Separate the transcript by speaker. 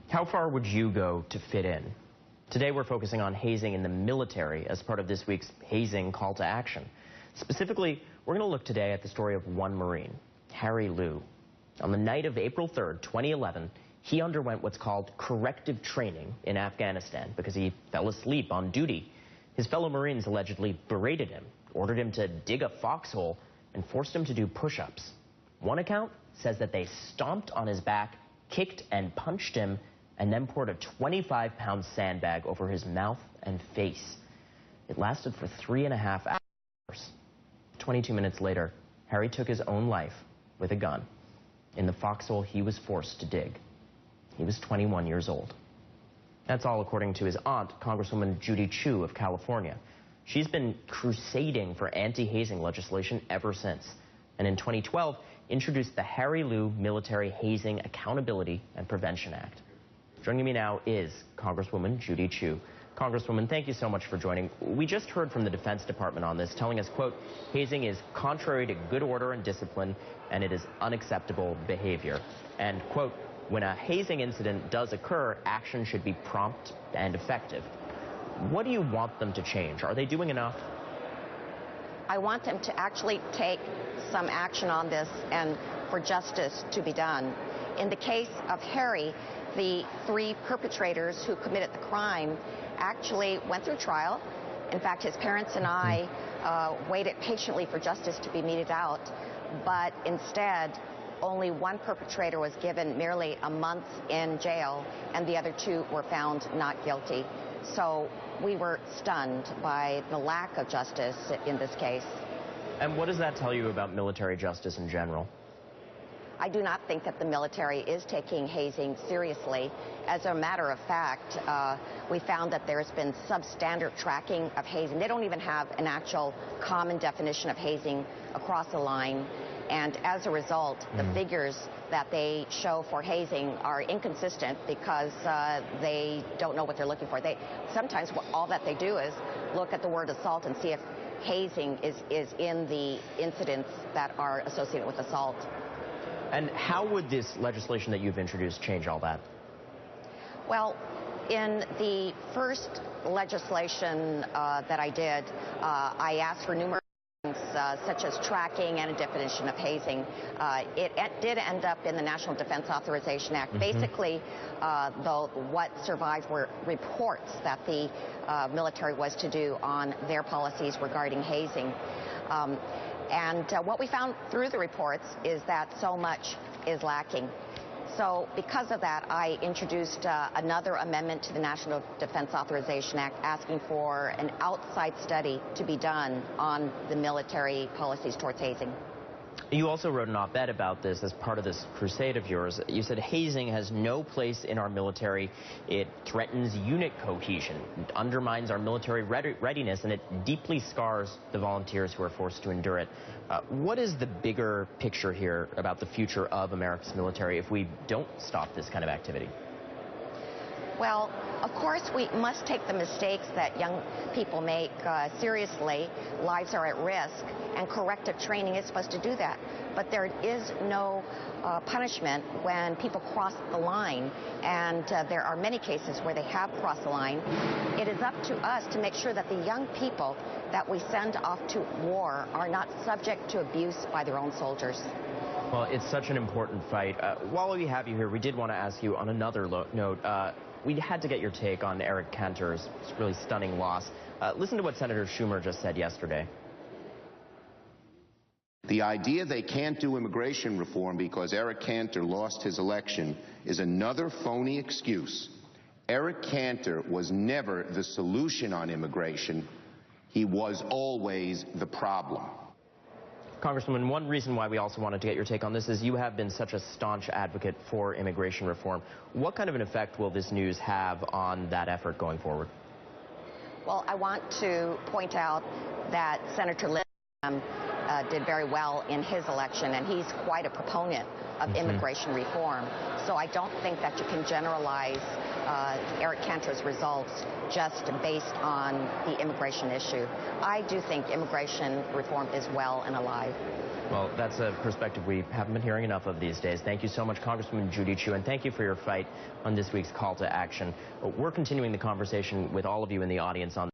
Speaker 1: How far would you go to fit in? Today we're focusing on hazing in the military as part of this week's Hazing Call to Action. Specifically, we're going to look today at the story of one Marine, Harry Liu. On the night of April 3rd, 2011, he underwent what's called corrective training in Afghanistan because he fell asleep on duty. His fellow Marines allegedly berated him, ordered him to dig a foxhole, and forced him to do push-ups. One account says that they stomped on his back, kicked and punched him, and then poured a 25-pound sandbag over his mouth and face. It lasted for 3.5 hours. 22 minutes later, Harry took his own life with a gun in the foxhole he was forced to dig. He was 21 years old. That's all according to his aunt, Congresswoman Judy Chu of California. She's been crusading for anti-hazing legislation ever since, and in 2012 introduced the Harry Liu Military Hazing Accountability and Prevention Act. Joining me now is Congresswoman Judy Chu. Congresswoman, thank you so much for joining. We just heard from the Defense Department on this, telling us, quote, hazing is contrary to good order and discipline, and it is unacceptable behavior. And, quote, when a hazing incident does occur, action should be prompt and effective. What do you want them to change? Are they doing enough?
Speaker 2: I want them to actually take some action on this and for justice to be done. In the case of Harry, the 3 perpetrators who committed the crime actually went through trial. In fact, his parents and I waited patiently for justice to be meted out, but instead, only 1 perpetrator was given merely a month in jail, and the other 2 were found not guilty. So we were stunned by the lack of justice in this case.
Speaker 1: And what does that tell you about military justice in general?
Speaker 2: I do not think that the military is taking hazing seriously. As a matter of fact, we found that there's been substandard tracking of hazing. They don't even have an actual common definition of hazing across the line. And as a result, the figures that they show for hazing are inconsistent because they don't know what they're looking for. Sometimes all that they do is look at the word assault and see if hazing is in the incidents that are associated with assault.
Speaker 1: And how would this legislation that you've introduced change all that?
Speaker 2: Well, in the first legislation that I did, I asked for numerous things, such as tracking and a definition of hazing. It did end up in the National Defense Authorization Act. Basically, what survived were reports that the military was to do on their policies regarding hazing. And what we found through the reports is that so much is lacking. So because of that, I introduced another amendment to the National Defense Authorization Act asking for an outside study to be done on the military policies towards hazing.
Speaker 1: You also wrote an op-ed about this as part of this crusade of yours. You said hazing has no place in our military. It threatens unit cohesion, it undermines our military readiness, and it deeply scars the volunteers who are forced to endure it. What is the bigger picture here about the future of America's military if we don't stop this kind of activity?
Speaker 2: Well, of course, we must take the mistakes that young people make seriously. Lives are at risk, and corrective training is supposed to do that. But there is no punishment when people cross the line, and there are many cases where they have crossed the line. It is up to us to make sure that the young people that we send off to war are not subject to abuse by their own soldiers.
Speaker 1: Well, it's such an important fight. While we have you here, we did want to ask you on another note. We had to get your take on Eric Cantor's really stunning loss. Listen to what Senator Schumer just said yesterday.
Speaker 3: The idea they can't do immigration reform because Eric Cantor lost his election is another phony excuse. Eric Cantor was never the solution on immigration. He was always the problem.
Speaker 1: Congresswoman, one reason why we also wanted to get your take on this is you have been such a staunch advocate for immigration reform. What kind of an effect will this news have on that effort going forward?
Speaker 2: Well, I want to point out that Senator Lindstrom did very well in his election, and he's quite a proponent of immigration reform. So I don't think that you can generalize Eric Cantor's results just based on the immigration issue. I do think immigration reform is well and alive.
Speaker 1: Well, that's a perspective we haven't been hearing enough of these days. Thank you so much, Congresswoman Judy Chu, and thank you for your fight on this week's call to action. We're continuing the conversation with all of you in the audience on